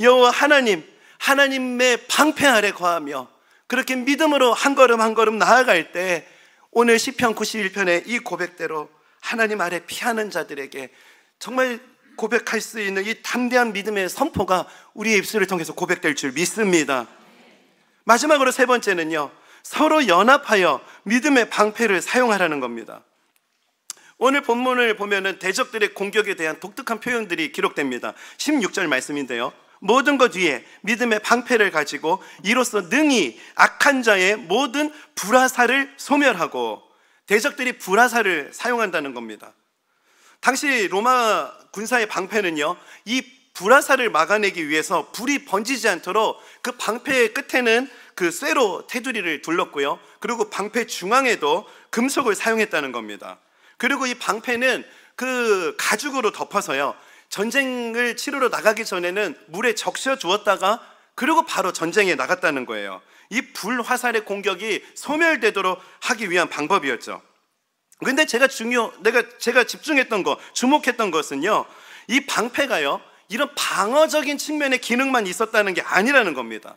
여호와 하나님의 방패 아래 거하며 그렇게 믿음으로 한 걸음 한 걸음 나아갈 때, 오늘 시편 91편의 이 고백대로 하나님 아래 피하는 자들에게 정말 고백할 수 있는 이 담대한 믿음의 선포가 우리의 입술을 통해서 고백될 줄 믿습니다. 마지막으로 세 번째는요, 서로 연합하여 믿음의 방패를 사용하라는 겁니다. 오늘 본문을 보면은 대적들의 공격에 대한 독특한 표현들이 기록됩니다. 16절 말씀인데요, 모든 것 위에 믿음의 방패를 가지고 이로써 능히 악한 자의 모든 불화살을 소멸하고, 대적들이 불화살을 사용한다는 겁니다. 당시 로마 군사의 방패는요, 이 불화살을 막아내기 위해서 불이 번지지 않도록 그 방패의 끝에는 그 쇠로 테두리를 둘렀고요, 그리고 방패 중앙에도 금속을 사용했다는 겁니다. 그리고 이 방패는 그 가죽으로 덮어서요, 전쟁을 치르러 나가기 전에는 물에 적셔 두었다가 그리고 바로 전쟁에 나갔다는 거예요. 이 불화살의 공격이 소멸되도록 하기 위한 방법이었죠. 근데 제가 집중했던 거, 주목했던 것은요, 이 방패가요, 이런 방어적인 측면의 기능만 있었다는 게 아니라는 겁니다.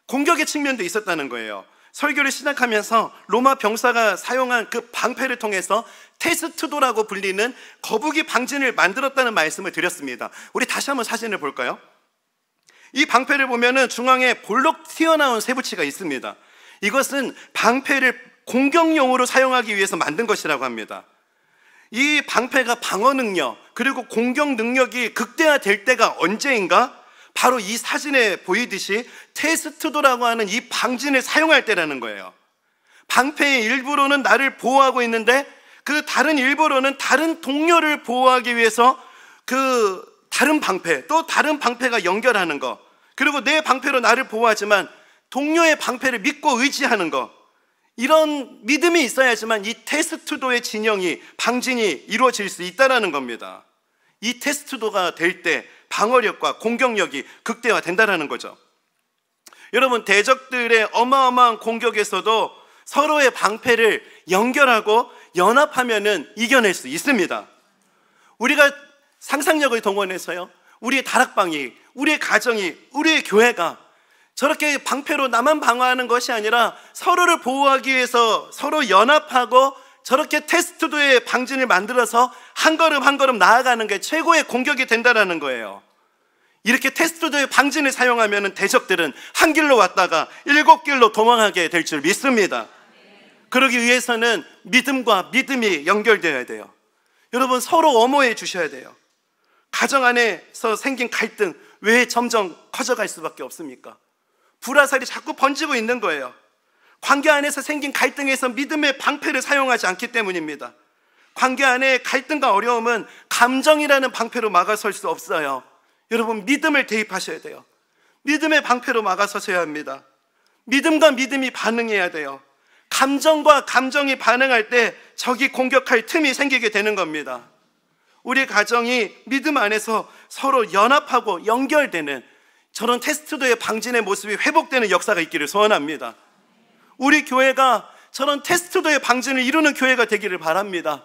공격의 측면도 있었다는 거예요. 설교를 시작하면서 로마 병사가 사용한 그 방패를 통해서 테스투도라고 불리는 거북이 방진을 만들었다는 말씀을 드렸습니다. 우리 다시 한번 사진을 볼까요? 이 방패를 보면은 중앙에 볼록 튀어나온 쇠붙이가 있습니다. 이것은 방패를 공격용으로 사용하기 위해서 만든 것이라고 합니다. 이 방패가 방어 능력 그리고 공격 능력이 극대화될 때가 언제인가? 바로 이 사진에 보이듯이 테스트도라고 하는 이 방진을 사용할 때라는 거예요. 방패의 일부로는 나를 보호하고 있는데 그 다른 일부로는 다른 동료를 보호하기 위해서 그 다른 방패, 또 다른 방패가 연결하는 거, 그리고 내 방패로 나를 보호하지만 동료의 방패를 믿고 의지하는 거, 이런 믿음이 있어야지만 이 테스트도의 진영이, 방진이 이루어질 수 있다는 겁니다. 이 테스트도가 될 때 방어력과 공격력이 극대화된다는 거죠. 여러분, 대적들의 어마어마한 공격에서도 서로의 방패를 연결하고 연합하면은 이겨낼 수 있습니다. 우리가 상상력을 동원해서요, 우리의 다락방이, 우리의 가정이, 우리의 교회가 저렇게 방패로 나만 방어하는 것이 아니라 서로를 보호하기 위해서 서로 연합하고 저렇게 테스트도의 방진을 만들어서 한 걸음 한 걸음 나아가는 게 최고의 공격이 된다는 거예요. 이렇게 테스트도의 방진을 사용하면 대적들은 한 길로 왔다가 7길로 도망하게 될 줄 믿습니다. 그러기 위해서는 믿음과 믿음이 연결되어야 돼요. 여러분, 서로 엄호해 주셔야 돼요. 가정 안에서 생긴 갈등 왜 점점 커져갈 수밖에 없습니까? 불화살이 자꾸 번지고 있는 거예요. 관계 안에서 생긴 갈등에서 믿음의 방패를 사용하지 않기 때문입니다. 관계 안에 갈등과 어려움은 감정이라는 방패로 막아설 수 없어요. 여러분, 믿음을 대입하셔야 돼요. 믿음의 방패로 막아서셔야 합니다. 믿음과 믿음이 반응해야 돼요. 감정과 감정이 반응할 때 적이 공격할 틈이 생기게 되는 겁니다. 우리 가정이 믿음 안에서 서로 연합하고 연결되는 저런 테스트도의 방진의 모습이 회복되는 역사가 있기를 소원합니다. 우리 교회가 저런 테스트도의 방진을 이루는 교회가 되기를 바랍니다.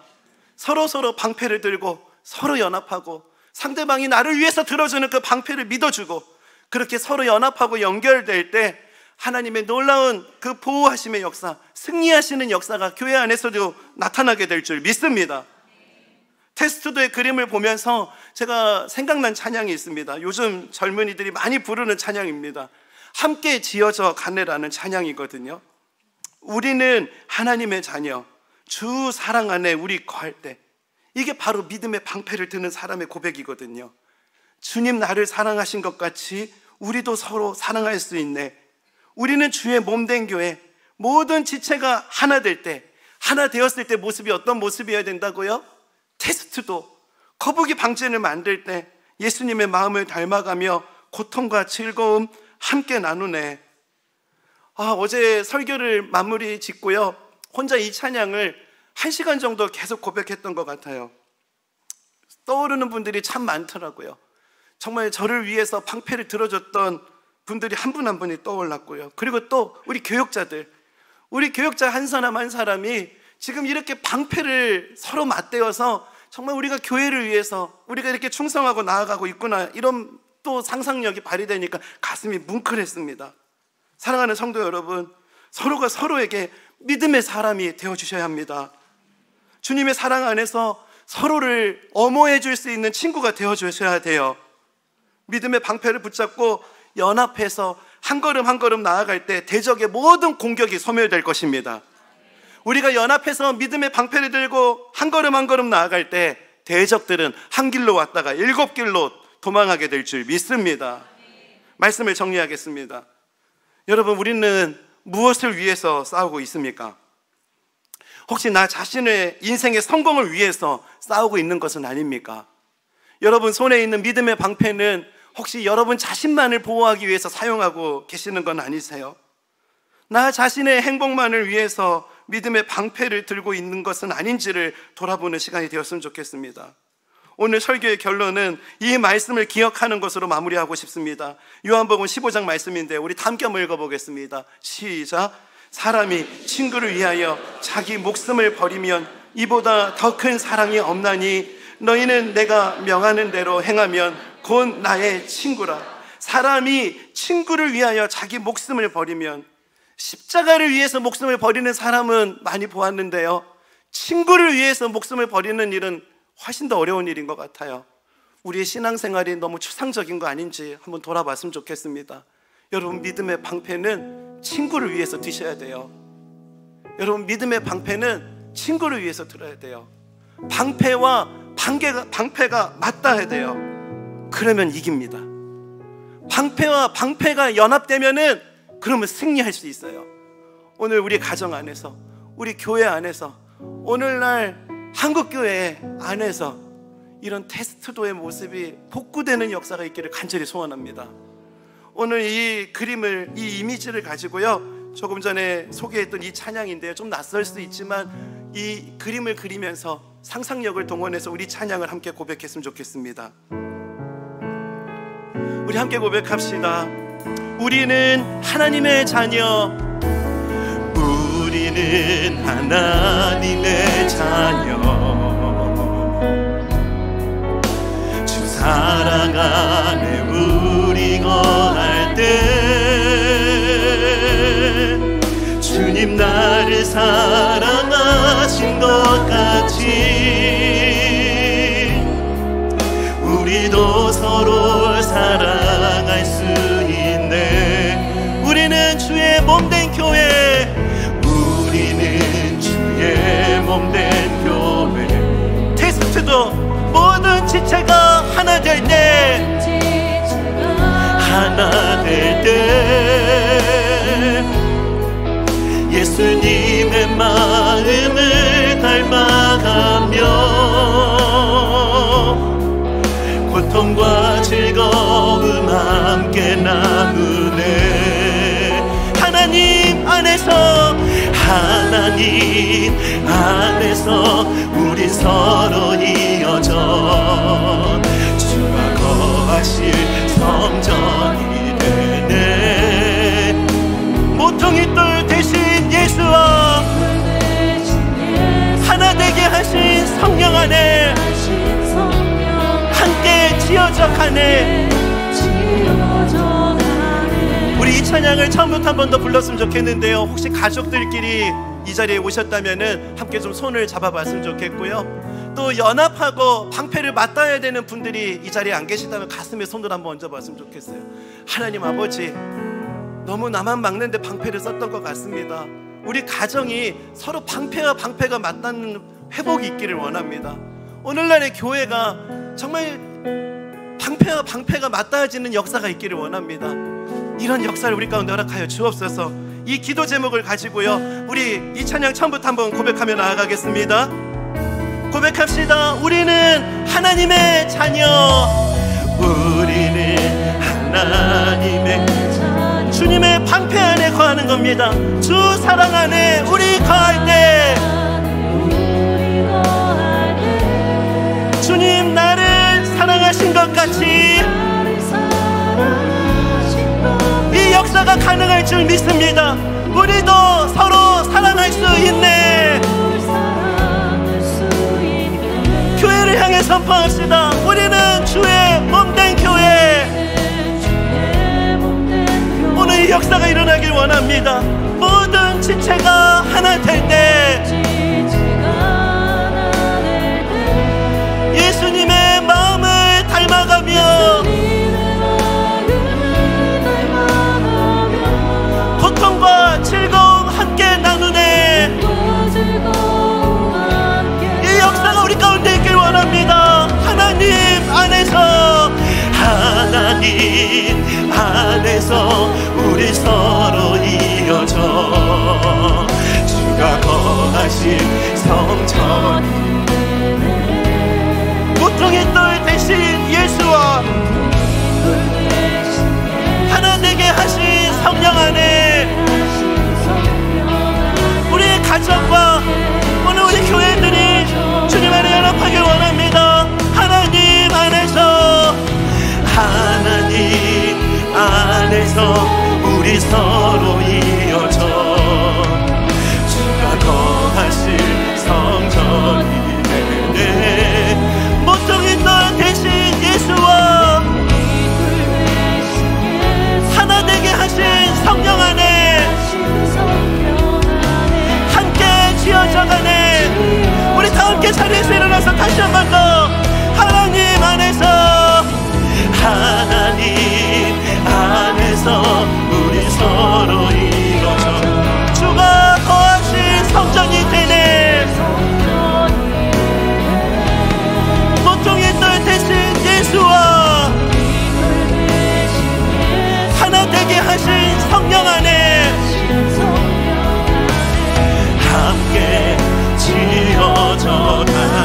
서로 방패를 들고 서로 연합하고 상대방이 나를 위해서 들어주는 그 방패를 믿어주고 그렇게 서로 연합하고 연결될 때 하나님의 놀라운 그 보호하심의 역사, 승리하시는 역사가 교회 안에서도 나타나게 될 줄 믿습니다. 테스트도의 그림을 보면서 제가 생각난 찬양이 있습니다. 요즘 젊은이들이 많이 부르는 찬양입니다. 함께 지어져 가네라는 찬양이거든요. 우리는 하나님의 자녀, 주 사랑 안에 우리 거할 때, 이게 바로 믿음의 방패를 드는 사람의 고백이거든요. 주님 나를 사랑하신 것 같이 우리도 서로 사랑할 수 있네. 우리는 주의 몸된 교회, 모든 지체가 하나 될 때, 하나 되었을 때 모습이 어떤 모습이어야 된다고요? 테스트도, 거북이 방진을 만들 때 예수님의 마음을 닮아가며 고통과 즐거움 함께 나누네. 어제 설교를 마무리 짓고요, 혼자 이 찬양을 1시간 정도 계속 고백했던 것 같아요. 떠오르는 분들이 참 많더라고요. 정말 저를 위해서 방패를 들어줬던 분들이 한 분 한 분이 떠올랐고요. 그리고 또 우리 교역자들, 우리 교역자 한 사람 한 사람이 지금 이렇게 방패를 서로 맞대어서 정말 우리가 교회를 위해서 우리가 이렇게 충성하고 나아가고 있구나, 이런 또 상상력이 발휘되니까 가슴이 뭉클했습니다. 사랑하는 성도 여러분, 서로가 서로에게 믿음의 사람이 되어주셔야 합니다. 주님의 사랑 안에서 서로를 엄호해 줄 수 있는 친구가 되어주셔야 돼요. 믿음의 방패를 붙잡고 연합해서 한 걸음 한 걸음 나아갈 때 대적의 모든 공격이 소멸될 것입니다. 우리가 연합해서 믿음의 방패를 들고 한 걸음 한 걸음 나아갈 때 대적들은 한 길로 왔다가 7길로 도망하게 될 줄 믿습니다. 말씀을 정리하겠습니다. 여러분, 우리는 무엇을 위해서 싸우고 있습니까? 혹시 나 자신의 인생의 성공을 위해서 싸우고 있는 것은 아닙니까? 여러분 손에 있는 믿음의 방패는 혹시 여러분 자신만을 보호하기 위해서 사용하고 계시는 건 아니세요? 나 자신의 행복만을 위해서 믿음의 방패를 들고 있는 것은 아닌지를 돌아보는 시간이 되었으면 좋겠습니다. 오늘 설교의 결론은 이 말씀을 기억하는 것으로 마무리하고 싶습니다. 요한복음 15장 말씀인데 우리 함께 한번 읽어보겠습니다. 시작. 사람이 친구를 위하여 자기 목숨을 버리면 이보다 더 큰 사랑이 없나니 너희는 내가 명하는 대로 행하면 곧 나의 친구라. 사람이 친구를 위하여 자기 목숨을 버리면, 십자가를 위해서 목숨을 버리는 사람은 많이 보았는데요, 친구를 위해서 목숨을 버리는 일은 훨씬 더 어려운 일인 것 같아요. 우리의 신앙생활이 너무 추상적인 거 아닌지 한번 돌아봤으면 좋겠습니다. 여러분, 믿음의 방패는 친구를 위해서 드셔야 돼요. 여러분, 믿음의 방패는 친구를 위해서 들어야 돼요. 방패와 방패가 맞닿아야 돼요. 그러면 이깁니다. 방패와 방패가 연합되면은 그러면 승리할 수 있어요. 오늘 우리 가정 안에서, 우리 교회 안에서, 오늘날 한국교회 안에서 이런 테스트도의 모습이 복구되는 역사가 있기를 간절히 소원합니다. 오늘 이 그림을, 이 이미지를 가지고요, 조금 전에 소개했던 이 찬양인데요, 좀 낯설 수 있지만 이 그림을 그리면서 상상력을 동원해서 우리 찬양을 함께 고백했으면 좋겠습니다. 우리 함께 고백합시다. 우리는 하나님의 자녀, 우리는 하나님의 자녀, 주 사랑 안에 우리 거할 때 주님 나를 사랑하신 것 같이 우리도 서로 사랑할 수 있네. 우리는 주의 몸된 교회, 우리는 주의 몸된 교회. 테스트도 모든 지체가 하나 될 때, 하나 될 때 예수님의 마음을 닮아가며 고통과 즐거움 함께 나누네. 하나님 안에서, 하나님 안에서 우리 서로 이어져 주가 거하실 성전이 되네. 모퉁이 돌 대신 예수와 하나 되게 하신 성령 안에 함께 지어져 가네. 우리 이 찬양을 처음부터 한 번 더 불렀으면 좋겠는데요, 혹시 가족들끼리 이 자리에 오셨다면은 함께 좀 손을 잡아봤으면 좋겠고요, 또 연합하고 방패를 맞닿아야 되는 분들이 이 자리에 안 계시다면 가슴에 손을 한번 얹어봤으면 좋겠어요. 하나님 아버지, 너무 나만 막는데 방패를 썼던 것 같습니다. 우리 가정이 서로 방패와 방패가 맞닿는 회복이 있기를 원합니다. 오늘날의 교회가 정말 방패와 방패가 맞닿아지는 역사가 있기를 원합니다. 이런 역사를 우리 가운데 허락하여 주옵소서. 이 기도 제목을 가지고요, 우리 이 찬양 처음부터 한번 고백하며 나아가겠습니다. 고백합시다. 우리는 하나님의 자녀, 우리는 하나님의 자녀, 주님의 방패 안에 거하는 겁니다. 주 사랑 안에 우리 거할 때, 주님 나를 사랑하신 것 같이 이 역사가 가능할 줄 믿습니다. 우리도 서로 사랑할 수 있네. 교회를 향해 선포합시다. 우리는 주의 몸된 교회. 오늘 이 역사가 일어나길 원합니다. 모든 지체가 하나 될 때, 예수님의 마음을 닮아가며 고통과 즐거움 함께 나누네. 이 역사가 우리 가운데 있길 원합니다. 하나님 안에서, 하나님 안에서 우리 서로 이어져 주가 거하실 성전이 되네. 모퉁이 돌 대신 예수와 하나 되게 하신 성령 안에 우리의 가정과 오늘 우리 교회들이 주님 안에 연합하길 원합니다. 하나님 안에서, 하나님 안에서 우리 서로 이어져 주가 거하실 성전이 되네. 모퉁이 돌 대신 예수와 하나 되게 하신 성령 안에 함께 지어져가네. 우리 다 함께 자리에서 일어나서 다시 한 번 더 하나님 안에서,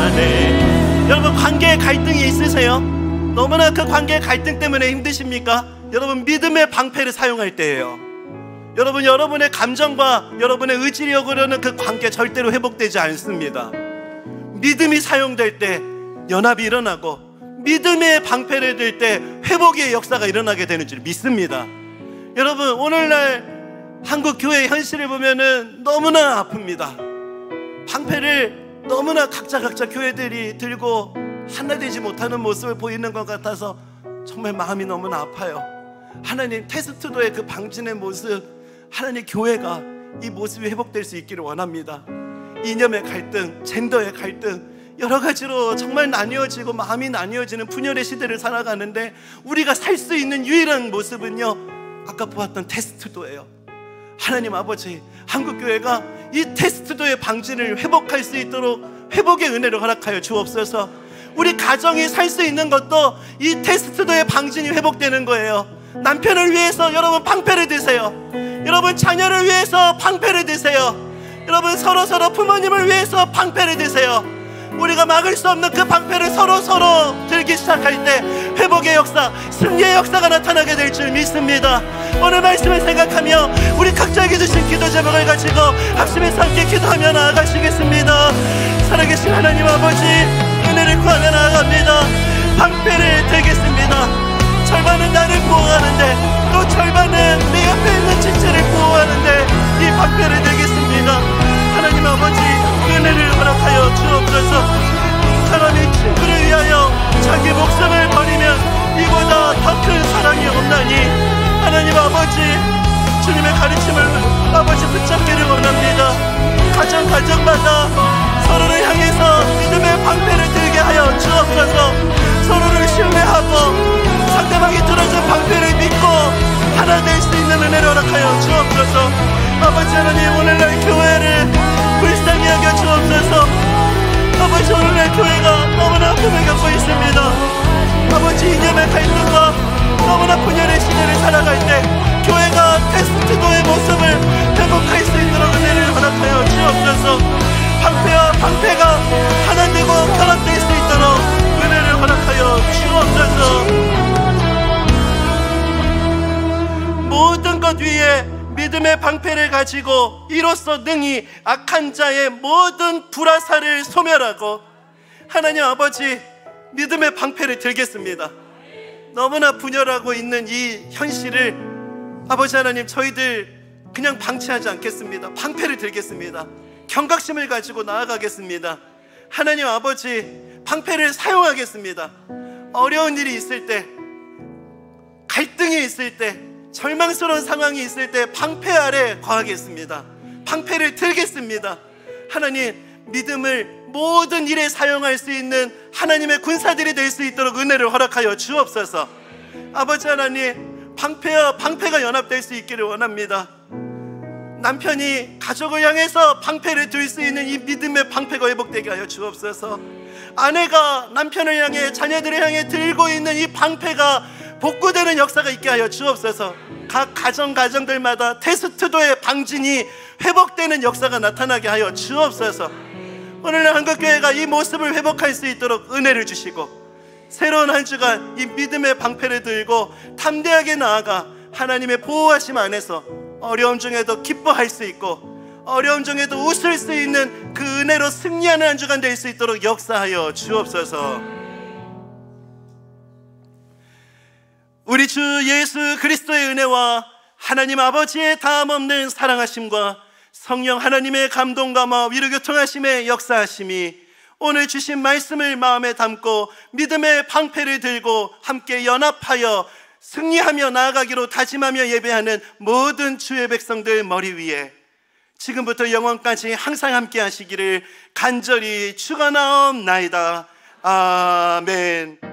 하네. 여러분, 관계에 갈등이 있으세요? 너무나 그 관계의 갈등 때문에 힘드십니까? 여러분, 믿음의 방패를 사용할 때예요. 여러분, 여러분의 감정과 여러분의 의지력으로는 그 관계 절대로 회복되지 않습니다. 믿음이 사용될 때 연합이 일어나고, 믿음의 방패를 들 때 회복의 역사가 일어나게 되는 줄 믿습니다. 여러분, 오늘날 한국 교회의 현실을 보면은 너무나 아픕니다. 방패를 너무나 각자 교회들이 들고 하나 되지 못하는 모습을 보이는 것 같아서 정말 마음이 너무나 아파요. 하나님, 테스트도의 그 방진의 모습, 하나님, 교회가 이 모습이 회복될 수 있기를 원합니다. 이념의 갈등, 젠더의 갈등, 여러 가지로 정말 나뉘어지고 마음이 나뉘어지는 분열의 시대를 살아가는데, 우리가 살 수 있는 유일한 모습은요, 아까 보았던 테스트도예요. 하나님 아버지, 한국교회가 이 테스트도의 방진을 회복할 수 있도록 회복의 은혜를 허락하여 주옵소서. 우리 가정이 살 수 있는 것도 이 테스트도의 방진이 회복되는 거예요. 남편을 위해서 여러분 방패를 드세요. 여러분, 자녀를 위해서 방패를 드세요. 여러분, 서로 부모님을 위해서 방패를 드세요. 우리가 막을 수 없는 그 방패를 서로 들기 시작할 때 회복의 역사, 승리의 역사가 나타나게 될 줄 믿습니다. 오늘 말씀을 생각하며 우리 각자에게 주신 기도 제목을 가지고 합심해서 함께 기도하며 나아가시겠습니다. 살아계신 하나님 아버지, 은혜를 구하며 나아갑니다. 방패를 들겠습니다. 절반은 나를 보호하는데, 또 절반은 내 옆에 있는 지체를 보호하는데 이 방패를 들겠습니다. 하나님 아버지, 은혜를 허락하여 주옵소서. 사람이 친구를 위하여 자기 목숨을 버리면 이보다 더 큰 사랑이 없나니, 하나님 아버지, 주님의 가르침을 아버지 붙잡기를 원합니다. 가정마다 서로를 향해서 믿음의 방패를 들게 하여 주옵소서. 서로를 신뢰하고 상대방이 들어준 방패를 믿고 하나 될 수 있는 은혜를 허락하여 주옵소서. 아버지 하나님, 오늘날 교회를 불쌍히 여겨 주옵소서. 아버지, 오늘날 교회가 너무나 아픔을 겪고 있습니다. 아버지, 이념의 갈등과 너무나 분열의 시대를 살아갈 때 교회가 테스트도의 모습을 회복할 수 있도록 은혜를 허락하여 주옵소서. 방패가 하나 되고 결합될 수 있도록 은혜를 허락하여 주옵소서. 모든 것 위에 믿음의 방패를 가지고 이로써 능히 악한 자의 모든 불화살을 소멸하고, 하나님 아버지, 믿음의 방패를 들겠습니다. 너무나 분열하고 있는 이 현실을 아버지 하나님, 저희들 그냥 방치하지 않겠습니다. 방패를 들겠습니다. 경각심을 가지고 나아가겠습니다. 하나님 아버지, 방패를 사용하겠습니다. 어려운 일이 있을 때, 갈등이 있을 때, 절망스러운 상황이 있을 때 방패 아래 거하겠습니다. 방패를 들겠습니다. 하나님, 믿음을 모든 일에 사용할 수 있는 하나님의 군사들이 될 수 있도록 은혜를 허락하여 주옵소서. 아버지 하나님, 방패가 연합될 수 있기를 원합니다. 남편이 가족을 향해서 방패를 들 수 있는 이 믿음의 방패가 회복되게 하여 주옵소서. 아내가 남편을 향해, 자녀들을 향해 들고 있는 이 방패가 복구되는 역사가 있게 하여 주옵소서. 각 가정들마다 테스트도의 방진이 회복되는 역사가 나타나게 하여 주옵소서. 오늘날 한국교회가 이 모습을 회복할 수 있도록 은혜를 주시고, 새로운 한 주간 이 믿음의 방패를 들고 담대하게 나아가 하나님의 보호하심 안에서 어려움 중에도 기뻐할 수 있고, 어려움 중에도 웃을 수 있는 그 은혜로 승리하는 한 주간 될 수 있도록 역사하여 주옵소서. 우리 주 예수 그리스도의 은혜와 하나님 아버지의 다함없는 사랑하심과 성령 하나님의 감동과 위로교통하심의 역사하심이 오늘 주신 말씀을 마음에 담고 믿음의 방패를 들고 함께 연합하여 승리하며 나아가기로 다짐하며 예배하는 모든 주의 백성들 머리 위에 지금부터 영원까지 항상 함께 하시기를 간절히 축원하옵나이다. 아멘.